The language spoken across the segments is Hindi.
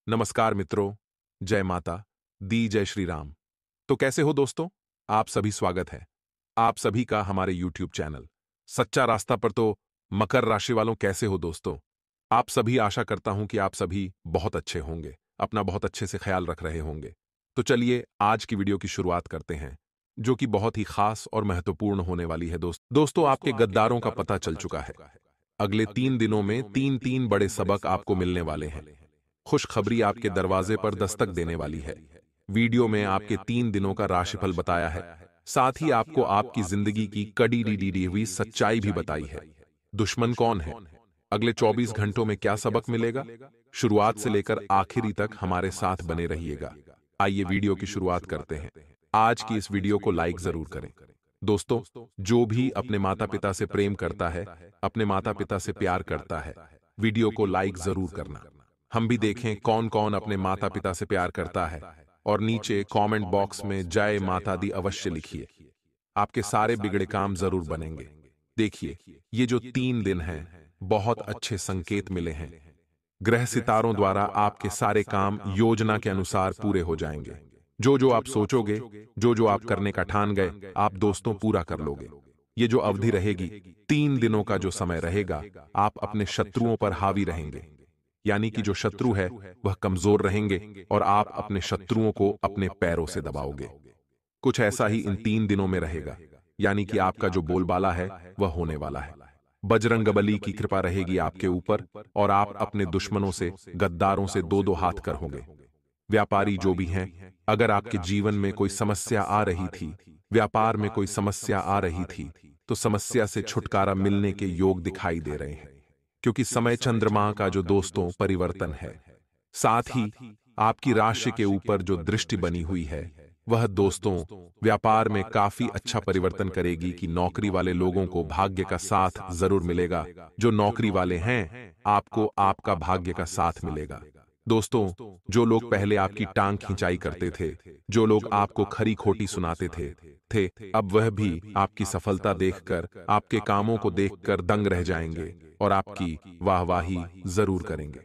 नमस्कार मित्रों, जय माता दी, जय श्री राम। तो कैसे हो दोस्तों? आप सभी स्वागत है आप सभी का हमारे YouTube चैनल सच्चा रास्ता पर। तो मकर राशि वालों, कैसे हो दोस्तों? आप सभी, आशा करता हूं कि आप सभी बहुत अच्छे होंगे, अपना बहुत अच्छे से ख्याल रख रहे होंगे। तो चलिए आज की वीडियो की शुरुआत करते हैं, जो कि बहुत ही खास और महत्वपूर्ण होने वाली है। दोस्तों, आपके गद्दारों का पता चल चुका है। अगले 3 दिनों में तीन तीन बड़े सबक आपको मिलने वाले हैं। खुशखबरी आपके दरवाजे पर दस्तक देने वाली है। वीडियो में आपके 3 दिनों का राशिफल बताया है, साथ ही आपको आपकी जिंदगी की कड़ी डी हुई सच्चाई भी बताई है। दुश्मन कौन है, अगले 24 घंटों में क्या सबक मिलेगा, शुरुआत से लेकर आखिरी तक हमारे साथ बने रहिएगा। आइए वीडियो की शुरुआत करते हैं। आज की इस वीडियो को लाइक जरूर करें। दोस्तों, जो भी अपने माता पिता से प्रेम करता है, अपने माता पिता से प्यार करता है, वीडियो को लाइक जरूर करना। हम भी देखें कौन कौन अपने माता पिता से प्यार करता है, और नीचे कमेंट बॉक्स में जय माता दी अवश्य लिखिए। आपके सारे बिगड़े काम जरूर बनेंगे। देखिए, ये जो 3 दिन हैं, बहुत अच्छे संकेत मिले हैं। ग्रह सितारों द्वारा आपके सारे काम योजना के अनुसार पूरे हो जाएंगे। जो जो आप सोचोगे, जो जो आप करने का ठान गए, आप दोस्तों पूरा कर लोगे। ये जो अवधि रहेगी, 3 दिनों का जो समय रहेगा, आप अपने शत्रुओं पर हावी रहेंगे। यानी कि जो शत्रु है वह कमजोर रहेंगे और आप अपने शत्रुओं को अपने पैरों से दबाओगे। कुछ ऐसा ही इन 3 दिनों में रहेगा, यानी कि आपका जो बोलबाला है वह होने वाला है। बजरंगबली की कृपा रहेगी आपके ऊपर, और आप अपने दुश्मनों से, गद्दारों से दो दो हाथ कर होंगे। व्यापारी जो भी हैं, अगर आपके जीवन में कोई समस्या आ रही थी, व्यापार में कोई समस्या आ रही थी, तो समस्या से छुटकारा मिलने के योग दिखाई दे रहे हैं। क्योंकि समय चंद्रमा का जो दोस्तों परिवर्तन है, साथ ही आपकी राशि के ऊपर जो दृष्टि बनी हुई है, वह दोस्तों व्यापार में काफी अच्छा परिवर्तन करेगी कि नौकरी वाले लोगों को भाग्य का साथ जरूर मिलेगा। जो नौकरी वाले हैं, आपको आपका भाग्य का साथ मिलेगा। दोस्तों, जो लोग पहले आपकी टांग खिंचाई करते थे, जो लोग आपको खरी खोटी सुनाते थे, अब वह भी आपकी सफलता देखकर, आपके कामों को देखकर दंग रह जाएंगे और आपकी वाहवाही जरूर करेंगे।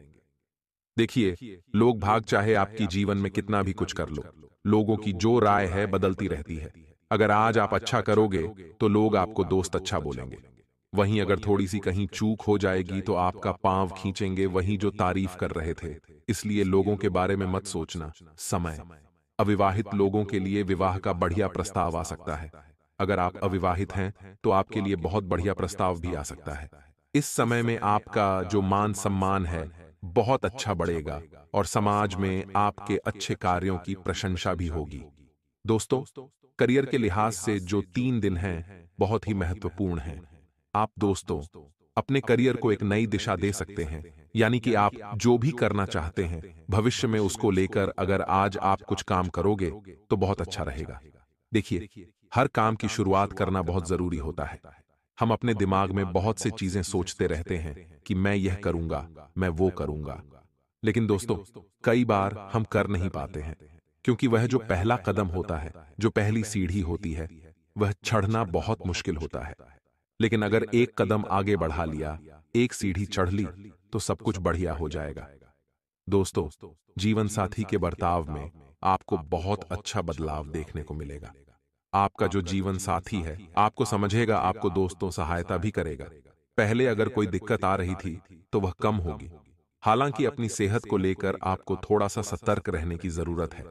देखिए, लोग भाग चाहे आपकी जीवन में कितना भी कुछ कर लो, लोगों की जो राय है बदलती रहती है। अगर आज आप अच्छा करोगे तो लोग आपको दोस्त अच्छा बोलेंगे, वहीं अगर थोड़ी सी कहीं चूक हो जाएगी तो आपका पांव खींचेंगे वहीं जो तारीफ कर रहे थे। इसलिए लोगों के बारे में मत सोचना। समय, अविवाहित लोगों के लिए विवाह का बढ़िया प्रस्ताव आ सकता है। अगर आप अविवाहित हैं तो आपके लिए बहुत बढ़िया प्रस्ताव भी आ सकता है। इस समय में आपका जो मान सम्मान है बहुत अच्छा बढ़ेगा, और समाज में आपके अच्छे कार्यों की प्रशंसा भी होगी। दोस्तों, करियर के लिहाज से जो 3 दिन हैं बहुत ही महत्वपूर्ण हैं। आप दोस्तों अपने करियर को एक नई दिशा दे सकते हैं, यानी कि आप जो भी करना चाहते हैं भविष्य में, उसको लेकर अगर आज आप कुछ काम करोगे तो बहुत अच्छा रहेगा। देखिए, हर काम की शुरुआत करना बहुत जरूरी होता है। हम अपने दिमाग में बहुत सी चीजें सोचते रहते हैं कि मैं यह करूंगा, मैं वो करूंगा, लेकिन दोस्तों कई बार हम कर नहीं पाते हैं, क्योंकि वह जो पहला कदम होता है, जो पहली सीढ़ी होती है, वह चढ़ना बहुत मुश्किल होता है। लेकिन अगर एक कदम आगे बढ़ा लिया, एक सीढ़ी चढ़ ली, तो सब कुछ बढ़िया हो जाएगा। दोस्तों, जीवन साथी के बर्ताव में आपको बहुत अच्छा बदलाव देखने को मिलेगा। आपका जो जीवन साथी है आपको समझेगा, आपको दोस्तों सहायता भी करेगा। पहले अगर कोई दिक्कत आ रही थी तो वह कम होगी। हालांकि अपनी सेहत को लेकर आपको थोड़ा सा सतर्क रहने की जरूरत है।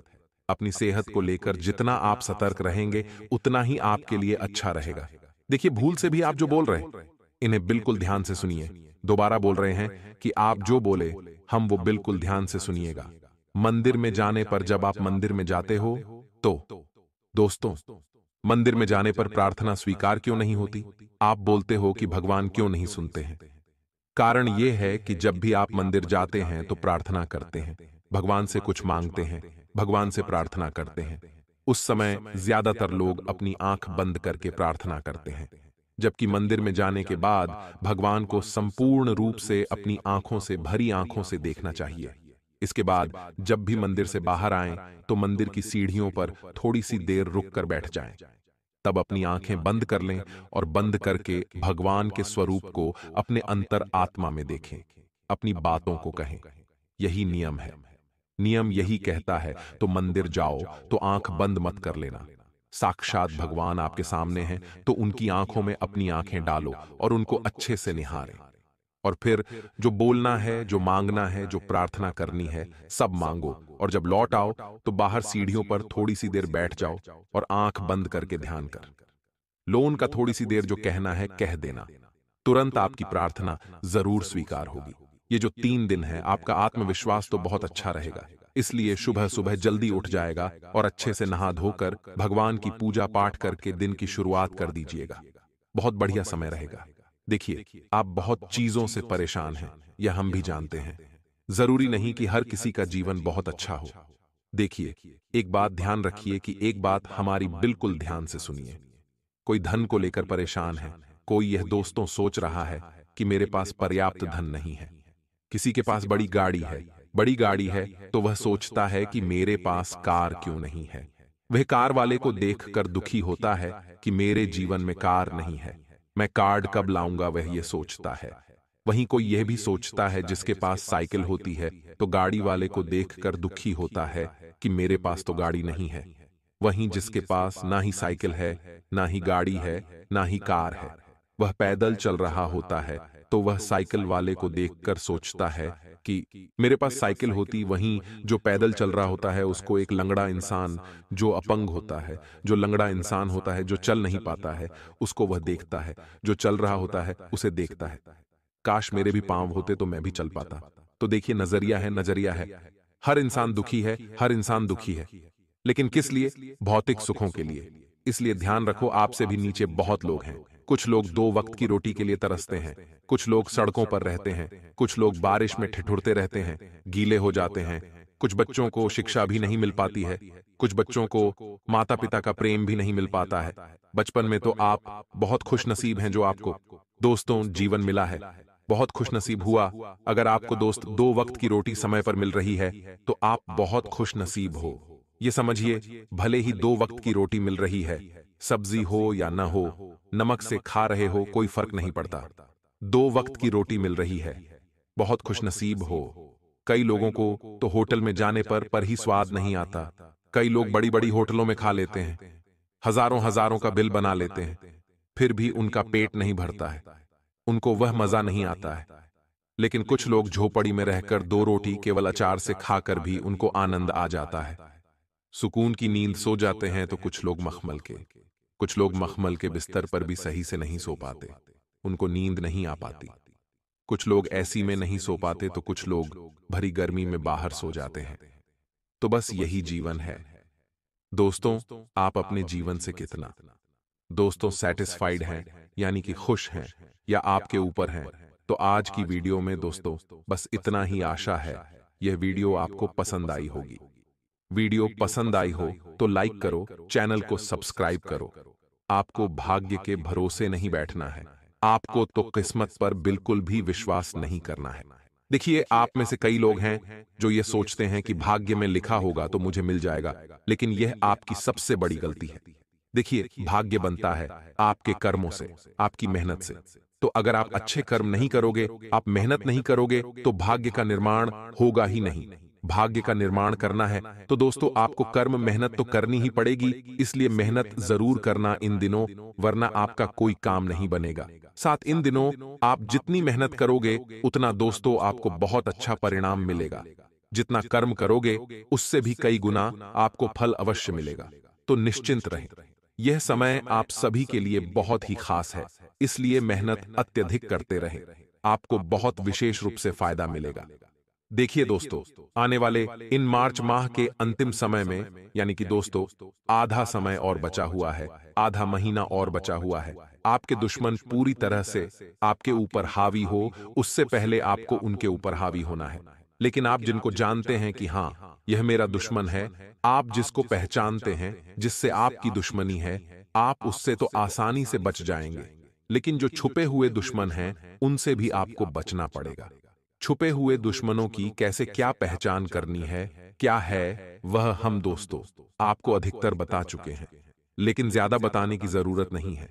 अपनी सेहत को लेकर जितना आप सतर्क रहेंगे उतना ही आपके लिए अच्छा रहेगा। देखिए, भूल से भी आप जो बोल रहे हैं, इन्हें बिल्कुल ध्यान से सुनिए। दोबारा बोल रहे हैं कि आप जो बोले हम वो बिल्कुल ध्यान से सुनिएगा। मंदिर में जाने पर, जब आप मंदिर में जाते हो तो दोस्तों, मंदिर में जाने पर प्रार्थना स्वीकार क्यों नहीं होती? आप बोलते हो कि भगवान क्यों नहीं सुनते हैं? कारण यह है कि जब भी आप मंदिर जाते हैं तो प्रार्थना करते हैं, भगवान से कुछ मांगते हैं, भगवान से प्रार्थना करते हैं। उस समय ज्यादातर लोग अपनी आंख बंद करके प्रार्थना करते हैं, जबकि मंदिर में जाने के बाद भगवान को संपूर्ण रूप से अपनी आंखों से, भरी आंखों से देखना चाहिए। इसके बाद जब भी मंदिर से बाहर आएं तो मंदिर की सीढ़ियों पर थोड़ी सी देर रुक कर बैठ जाएं। तब अपनी आंखें बंद कर लें और बंद करके भगवान के स्वरूप को अपने अंतर आत्मा में देखें, अपनी बातों को कहें। यही नियम है। नियम यही कहता है, तो मंदिर जाओ तो आंख बंद मत कर लेना। साक्षात भगवान आपके सामने हैं तो उनकी आंखों में अपनी आंखें डालो और उनको अच्छे से निहारें। और फिर जो बोलना है, जो मांगना है, जो प्रार्थना करनी है, सब मांगो। और जब लौट आओ तो बाहर सीढ़ियों पर थोड़ी सी देर बैठ जाओ और आंख बंद करके ध्यान कर लो। उनका थोड़ी सी देर जो कहना है कह देना, तुरंत आपकी प्रार्थना जरूर स्वीकार होगी। ये जो 3 दिन है, आपका आत्मविश्वास तो बहुत अच्छा रहेगा। इसलिए सुबह सुबह जल्दी उठ जाएगा और अच्छे से नहा धोकर भगवान की पूजा पाठ करके दिन की शुरुआत कर दीजिएगा। बहुत बढ़िया समय रहेगा। देखिए, आप बहुत चीजों से परेशान हैं, यह हम भी जानते हैं। जरूरी नहीं कि हर किसी का जीवन बहुत अच्छा हो। देखिए, एक बात ध्यान रखिए कि एक बात हमारी बिल्कुल ध्यान से सुनिए। कोई धन को लेकर परेशान है, कोई यह दोस्तों सोच रहा है कि मेरे पास पर्याप्त धन नहीं है। किसी के पास बड़ी गाड़ी है तो वह सोचता है कि मेरे पास कार क्यों नहीं है। वह कार वाले को देखकर दुखी होता है कि मेरे जीवन में कार नहीं है, मैं कार्ड कब लाऊंगा, वह ये सोचता है। वहीं कोई यह भी सोचता है जिसके पास साइकिल होती है तो गाड़ी वाले को देखकर दुखी होता है कि मेरे पास तो गाड़ी नहीं है। वहीं जिसके पास ना ही साइकिल है, ना ही गाड़ी है, ना ही कार है, वह पैदल चल रहा होता है तो वह साइकिल वाले को देखकर सोचता है कि मेरे पास साइकिल होती। वहीं जो पैदल चल रहा होता है उसको एक लंगड़ा इंसान, जो अपंग होता है, जो लंगड़ा इंसान होता है, जो चल नहीं पाता है, उसको वह देखता है। जो चल रहा होता है उसे देखता है, काश मेरे भी पांव होते तो मैं भी चल पाता। तो देखिए, नजरिया है। हर इंसान दुखी है, हर इंसान दुखी है, लेकिन किस लिए? भौतिक सुखों के लिए। इसलिए ध्यान रखो, आपसे भी नीचे बहुत लोग हैं। कुछ लोग 2 वक्त की रोटी के लिए तरसते हैं, कुछ लोग सड़कों पर रहते हैं, कुछ लोग बारिश में ठिठुरते रहते हैं, गीले हो जाते हैं। कुछ बच्चों को शिक्षा भी नहीं मिल पाती है, कुछ बच्चों को माता पिता का प्रेम भी नहीं मिल पाता है। बचपन में तो आप बहुत खुशनसीब हैं जो आपको दोस्तों जीवन मिला है। बहुत खुशनसीब हुआ अगर आपको दोस्त 2 वक्त की रोटी समय पर मिल रही है तो आप बहुत खुशनसीब हो। ये समझिए, भले ही 2 वक्त की रोटी मिल रही है, सब्जी हो या न हो, नमक से खा रहे हो, कोई फर्क नहीं पड़ता। 2 वक्त की रोटी मिल रही है, बहुत खुशनसीब हो। कई लोगों को तो होटल में जाने पर ही स्वाद नहीं आता। कई लोग बड़ी बड़ी होटलों में खा लेते हैं, हजारों हजारों का बिल बना लेते हैं, फिर भी उनका पेट नहीं भरता है, उनको वह मजा नहीं आता है। लेकिन कुछ लोग झोपड़ी में रहकर 2 रोटी केवल अचार से खाकर भी उनको आनंद आ जाता है। सुकून की नींद सो जाते हैं तो कुछ लोग मखमल के बिस्तर पर भी सही से नहीं सो पाते, उनको नींद नहीं आ पाती। कुछ लोग ऐसी में नहीं सो पाते तो कुछ लोग भरी गर्मी में बाहर सो जाते हैं। तो बस यही जीवन है। दोस्तों, आप अपने जीवन से कितना सेटिस्फाइड हैं, यानी कि खुश हैं, या आपके ऊपर हैं? तो आज की वीडियो में दोस्तों बस इतना ही आशा है। यह वीडियो आपको पसंद आई होगी। वीडियो पसंद आई हो तो लाइक करो, चैनल को सब्सक्राइब करो। आपको भाग्य के भरोसे नहीं बैठना है, आपको तो किस्मत पर बिल्कुल भी विश्वास नहीं करना है। देखिए, आप में से कई लोग हैं जो ये सोचते हैं कि भाग्य में लिखा होगा तो मुझे मिल जाएगा, लेकिन यह आपकी सबसे बड़ी गलती है। देखिए, भाग्य बनता है आपके कर्मों से, आपकी मेहनत से। तो अगर आप अच्छे कर्म नहीं करोगे, आप मेहनत नहीं करोगे, तो भाग्य का निर्माण होगा ही नहीं। भाग्य का निर्माण करना है तो दोस्तों आपको कर्म मेहनत तो करनी ही पड़ेगी। इसलिए मेहनत जरूर करना इन दिनों, वरना आपका कोई काम नहीं बनेगा। साथ इन दिनों आप जितनी मेहनत करोगे उतना दोस्तों आपको बहुत अच्छा परिणाम मिलेगा। जितना कर्म करोगे उससे भी कई गुना आपको फल अवश्य मिलेगा। तो निश्चिंत रहें, यह समय आप सभी के लिए बहुत ही खास है, इसलिए मेहनत अत्यधिक करते रहें, आपको बहुत विशेष रूप से फायदा मिलेगा। देखिए दोस्तों, आने वाले इन मार्च माह के अंतिम समय में, यानी कि दोस्तों आधा समय और बचा हुआ है, आधा महीना और बचा हुआ है। आपके दुश्मन पूरी तरह से आपके ऊपर हावी हो, उससे पहले आपको उनके ऊपर हावी होना है। लेकिन आप जिनको जानते हैं कि हाँ, यह मेरा दुश्मन है, आप जिसको पहचानते हैं, जिससे आपकी दुश्मनी है, आप उससे तो आसानी से बच जाएंगे। लेकिन जो छुपे हुए दुश्मन हैं, उनसे भी आपको बचना पड़ेगा। छुपे हुए दुश्मनों की कैसे क्या पहचान करनी है, क्या है वह, हम दोस्तों आपको अधिकतर बता चुके हैं, लेकिन ज्यादा बताने की जरूरत नहीं है।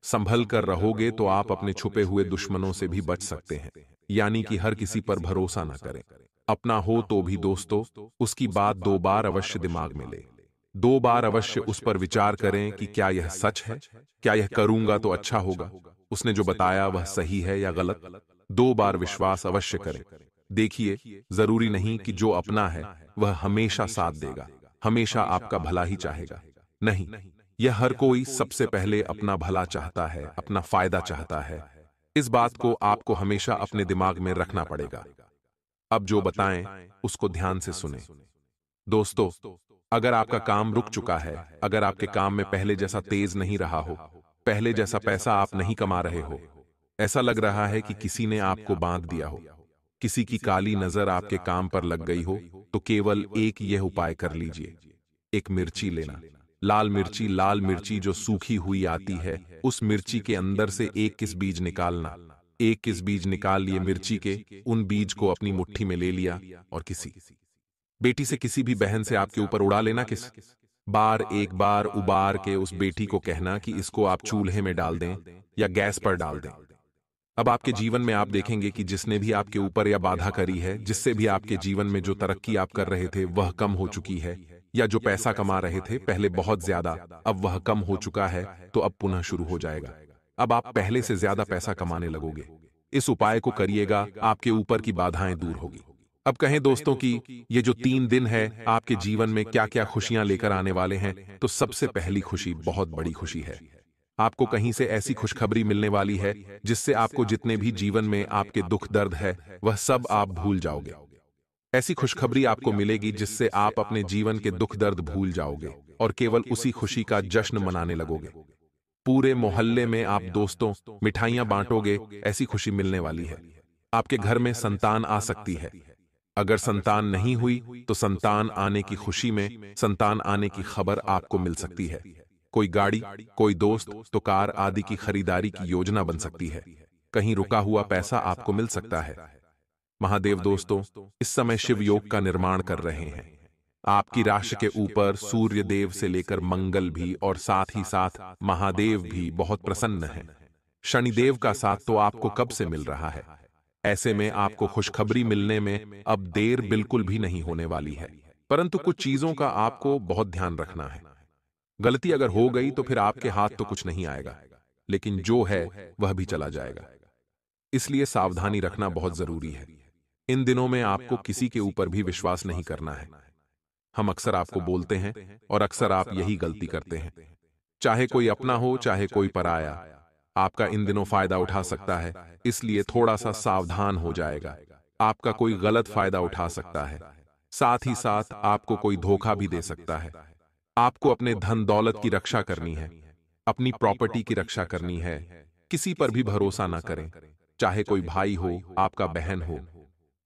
संभल कर रहोगे तो आप अपने छुपे हुए दुश्मनों से भी बच सकते हैं। यानी कि हर किसी पर भरोसा ना करें। अपना हो तो भी दोस्तों उसकी बात 2 बार अवश्य दिमाग में ले। 2 बार अवश्य उस पर विचार करें कि क्या यह सच है, क्या यह करूंगा तो अच्छा होगा, उसने जो बताया वह सही है या गलत। 2 बार विश्वास अवश्य करें। देखिए, जरूरी नहीं कि जो अपना है वह हमेशा साथ देगा, हमेशा आपका भला ही चाहेगा। नहीं, यह हर कोई सबसे पहले अपना भला चाहता है, अपना फायदा चाहता है। इस बात को आपको हमेशा अपने दिमाग में रखना पड़ेगा। अब जो बताएं उसको ध्यान से सुने। दोस्तों, अगर आपका काम रुक चुका है, अगर आपके काम में पहले जैसा तेज नहीं रहा हो, पहले जैसा पैसा आप नहीं कमा रहे हो, ऐसा लग रहा है कि किसी ने आपको बांध दिया हो, किसी की काली नजर आपके काम पर लग गई हो, तो केवल एक यह उपाय कर लीजिए। एक मिर्ची लेना, लाल मिर्ची जो सूखी हुई आती है, उस मिर्ची के अंदर से 21 बीज निकालना। 21 बीज निकाल लिए मिर्ची के, उन बीज को अपनी मुट्ठी में ले लिया और किसी बेटी से, किसी भी बहन से आपके ऊपर उड़ा लेना। एक बार उबार के उस बेटी को कहना कि इसको आप चूल्हे में डाल दें या गैस पर डाल दें। अब आपके जीवन में आप देखेंगे कि जिसने भी आपके ऊपर या बाधा करी है, जिससे भी आपके जीवन में जो तरक्की आप कर रहे थे वह कम हो चुकी है, या जो पैसा कमा रहे थे पहले बहुत ज्यादा, अब वह कम हो चुका है, तो अब पुनः शुरू हो जाएगा। अब आप पहले से ज्यादा पैसा कमाने लगोगे। इस उपाय को करिएगा, आपके ऊपर की बाधाएं दूर होगी। अब कहें दोस्तों कि ये जो 3 दिन है आपके जीवन में क्या क्या खुशियां लेकर आने वाले हैं, तो सबसे पहली खुशी बहुत बड़ी खुशी है। आपको कहीं से ऐसी खुशखबरी मिलने वाली है जिससे आपको जितने भी जीवन में आपके दुख दर्द है वह सब आप भूल जाओगे। ऐसी खुशखबरी आपको मिलेगी जिससे आप अपने जीवन के दुख दर्द भूल जाओगे और केवल उसी खुशी का जश्न मनाने लगोगे। पूरे मोहल्ले में आप दोस्तों मिठाइयां बांटोगे, ऐसी खुशी मिलने वाली है। आपके घर में संतान आ सकती है। अगर संतान नहीं हुई तो संतान आने की खुशी में संतान आने की खबर आपको मिल सकती है। कोई गाड़ी, कोई दोस्त तो कार आदि की खरीदारी की योजना बन सकती है। कहीं रुका हुआ पैसा आपको मिल सकता है। महादेव दोस्तों इस समय शिव योग का निर्माण कर रहे हैं। आपकी राशि के ऊपर सूर्य देव से लेकर मंगल भी और साथ ही साथ महादेव भी बहुत प्रसन्न हैं। शनिदेव का साथ तो आपको कब से मिल रहा है। ऐसे में आपको खुशखबरी मिलने में अब देर बिल्कुल भी नहीं होने वाली है। परंतु कुछ चीजों का आपको बहुत ध्यान रखना है। गलती अगर हो गई तो फिर आपके हाथ तो कुछ नहीं आएगा, लेकिन जो है वह भी चला जाएगा। इसलिए सावधानी रखना बहुत जरूरी है। इन दिनों में आपको किसी के ऊपर भी विश्वास नहीं करना है। हम अक्सर आपको बोलते हैं और अक्सर आप यही गलती करते हैं। चाहे कोई अपना हो चाहे कोई पराया, आपका इन दिनों फायदा उठा सकता है, इसलिए थोड़ा सा सावधान हो जाएगा। आपका कोई गलत फायदा उठा सकता है, साथ ही साथ आपको कोई धोखा भी दे सकता है। आपको अपने धन दौलत की रक्षा करनी है, अपनी प्रॉपर्टी की रक्षा करनी है। किसी पर भी भरोसा ना करें, चाहे कोई भाई हो, आपका बहन हो।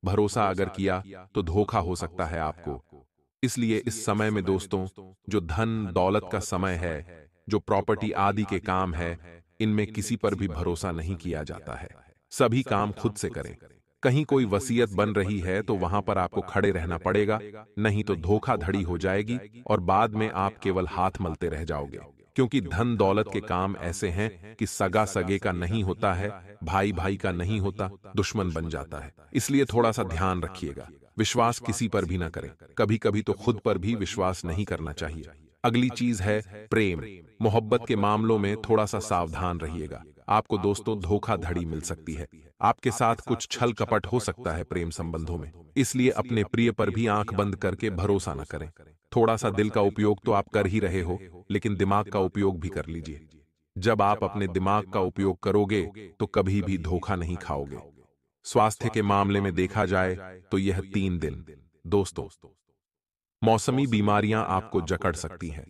भरोसा अगर किया तो धोखा हो सकता है आपको। इसलिए इस समय में दोस्तों, जो धन दौलत का समय है, जो प्रॉपर्टी आदि के काम है, इनमें किसी पर भी भरोसा नहीं किया जाता है। सभी काम खुद से करें। कहीं कोई वसीयत बन रही है तो वहां पर आपको खड़े रहना पड़ेगा, नहीं तो धोखाधड़ी हो जाएगी और बाद में आप केवल हाथ मलते रह जाओगे। क्योंकि धन दौलत के काम ऐसे हैं कि सगा सगे का नहीं होता है, भाई भाई का नहीं होता, दुश्मन बन जाता है। इसलिए थोड़ा सा ध्यान रखिएगा। विश्वास किसी पर भी ना करें। कभी कभी तो खुद पर भी विश्वास नहीं करना चाहिए। अगली चीज है प्रेम। मोहब्बत के मामलों में थोड़ा सा सावधान रहिएगा। आपको दोस्तों धोखाधड़ी मिल सकती है। आपके साथ कुछ छल कपट हो सकता है प्रेम संबंधों में। इसलिए अपने प्रिय पर भी आंख बंद करके भरोसा न करें। थोड़ा सा दिल का उपयोग तो आप कर ही रहे हो, लेकिन दिमाग का उपयोग भी कर लीजिए। जब आप अपने दिमाग का उपयोग करोगे तो कभी भी धोखा नहीं खाओगे। स्वास्थ्य के मामले में देखा जाए तो यह 3 दिन दोस्तों, मौसमी बीमारियां आपको जकड़ सकती हैं।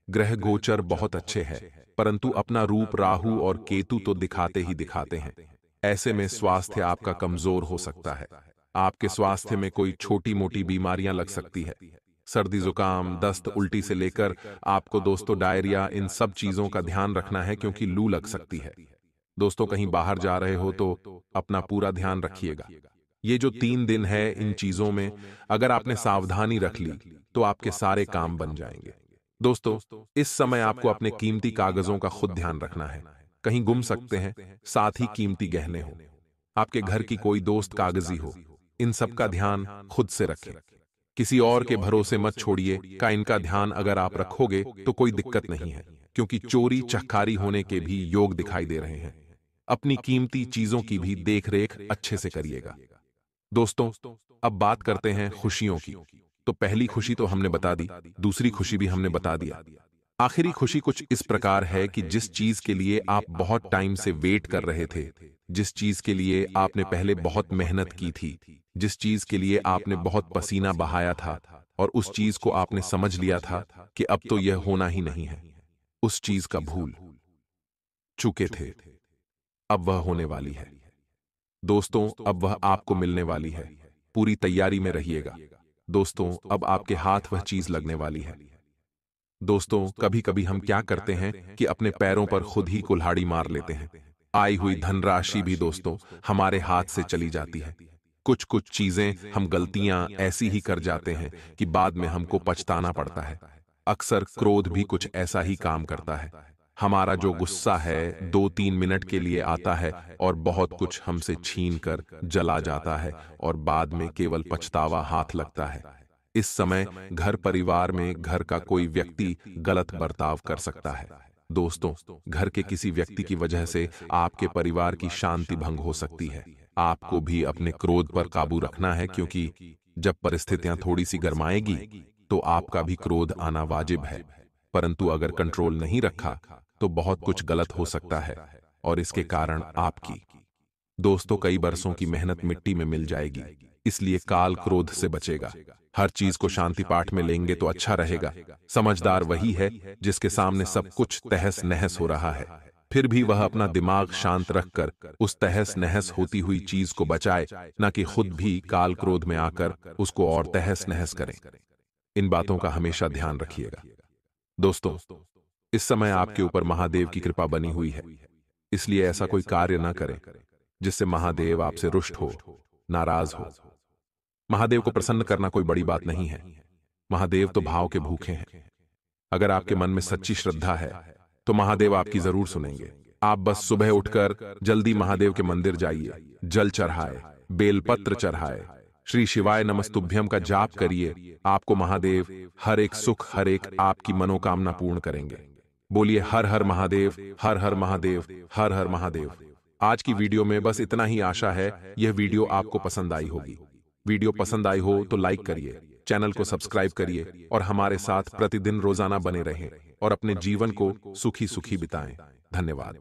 ग्रह गोचर बहुत अच्छे हैं, परंतु अपना रूप राहु और केतु तो दिखाते ही दिखाते हैं। ऐसे में स्वास्थ्य आपका कमजोर हो सकता है। आपके स्वास्थ्य में कोई छोटी मोटी बीमारियां लग सकती है। सर्दी जुकाम दस्त उल्टी से लेकर आपको दोस्तों डायरिया, इन सब चीजों का ध्यान रखना है, क्योंकि लू लग सकती है। दोस्तों कहीं बाहर जा रहे हो तो अपना पूरा ध्यान रखिएगा। ये जो 3 दिन है, इन चीजों में अगर आपने सावधानी रख ली तो आपके सारे काम बन जाएंगे। दोस्तों इस समय आपको अपने कीमती कागजों का खुद ध्यान रखना है, कहीं गुम सकते हैं। साथ ही कीमती गहने हो, आपके घर की कोई दोस्त कागजी हो, इन सब का ध्यान खुद से रखें। किसी और के भरोसे मत छोड़िए का इनका ध्यान अगर आप रखोगे तो कोई दिक्कत नहीं है, क्योंकि चोरी चहकारी होने के भी योग दिखाई दे रहे हैं। अपनी कीमती चीजों की भी देखरेख अच्छे से करिएगा। दोस्तों, अब बात करते हैं खुशियों की। तो पहली खुशी तो हमने बता दी, दूसरी खुशी भी हमने बता दिया। आखिरी खुशी कुछ इस प्रकार है कि जिस चीज के लिए आप बहुत टाइम से वेट कर रहे थे, जिस चीज के लिए आपने पहले बहुत मेहनत की थी, जिस चीज के लिए आपने बहुत पसीना बहाया था और उस चीज को आपने समझ लिया था कि अब तो यह होना ही नहीं है, उस चीज का भूल चुके थे, अब वह होने वाली है। दोस्तों, अब वह आपको मिलने वाली है। पूरी तैयारी में रहिएगा। दोस्तों, अब आपके हाथ वह चीज लगने वाली है। दोस्तों, कभी कभी हम क्या करते हैं कि अपने पैरों पर खुद ही कुल्हाड़ी मार लेते हैं। आई हुई धनराशि भी दोस्तों हमारे हाथ से चली जाती है। कुछ कुछ चीजें हम गलतियां ऐसी ही कर जाते हैं कि बाद में हमको पछताना पड़ता है। अक्सर क्रोध भी कुछ ऐसा ही काम करता है। हमारा जो गुस्सा है 2-3 मिनट के लिए आता है और बहुत कुछ हमसे छीन कर जला जाता है और बाद में केवल पछतावा हाथ लगता है। इस समय घर परिवार में घर का कोई व्यक्ति गलत बर्ताव कर सकता है। दोस्तों, घर के किसी व्यक्ति की वजह से आपके परिवार की शांति भंग हो सकती है। आपको भी अपने क्रोध पर काबू रखना है, क्योंकि जब परिस्थितियां थोड़ी सी गरमाएगी तो आपका भी क्रोध आना वाजिब है। परंतु अगर कंट्रोल नहीं रखा तो बहुत कुछ गलत हो सकता है और इसके कारण आपकी दोस्तों कई बरसों की मेहनत मिट्टी में मिल जाएगी। इसलिए काल क्रोध से बचेगा। हर चीज को शांति पाठ में लेंगे तो अच्छा रहेगा। समझदार वही है जिसके सामने सब कुछ तहस नहस हो रहा है, फिर भी वह अपना दिमाग शांत रखकर उस तहस नहस होती हुई चीज को बचाए, न कि खुद भी काल क्रोध में आकर उसको और तहस नहस करें। इन बातों का हमेशा ध्यान रखिएगा। दोस्तों, इस समय आपके ऊपर महादेव की कृपा बनी हुई है, इसलिए ऐसा कोई कार्य न करें जिससे महादेव आपसे रुष्ट हो, नाराज हो। महादेव को प्रसन्न करना कोई बड़ी बात नहीं है। महादेव तो भाव के भूखे हैं। अगर आपके मन में सच्ची श्रद्धा है तो महादेव आपकी जरूर सुनेंगे। आप बस सुबह उठकर जल्दी महादेव के मंदिर जाइए, जल चढ़ाए, बेलपत्र चढ़ाए, श्री शिवाय नमस्तुभ्यम का जाप करिए। आपको महादेव हर एक सुख, हर एक आपकी मनोकामना पूर्ण करेंगे। बोलिए हर हर महादेव, हर हर महादेव, हर हर महादेव। आज की वीडियो में बस इतना ही आशा है यह वीडियो आपको पसंद आई होगी। वीडियो पसंद आई हो तो लाइक करिए, चैनल को सब्सक्राइब करिए और हमारे साथ प्रतिदिन रोजाना बने रहें और अपने जीवन को सुखी सुखी बिताएं। धन्यवाद।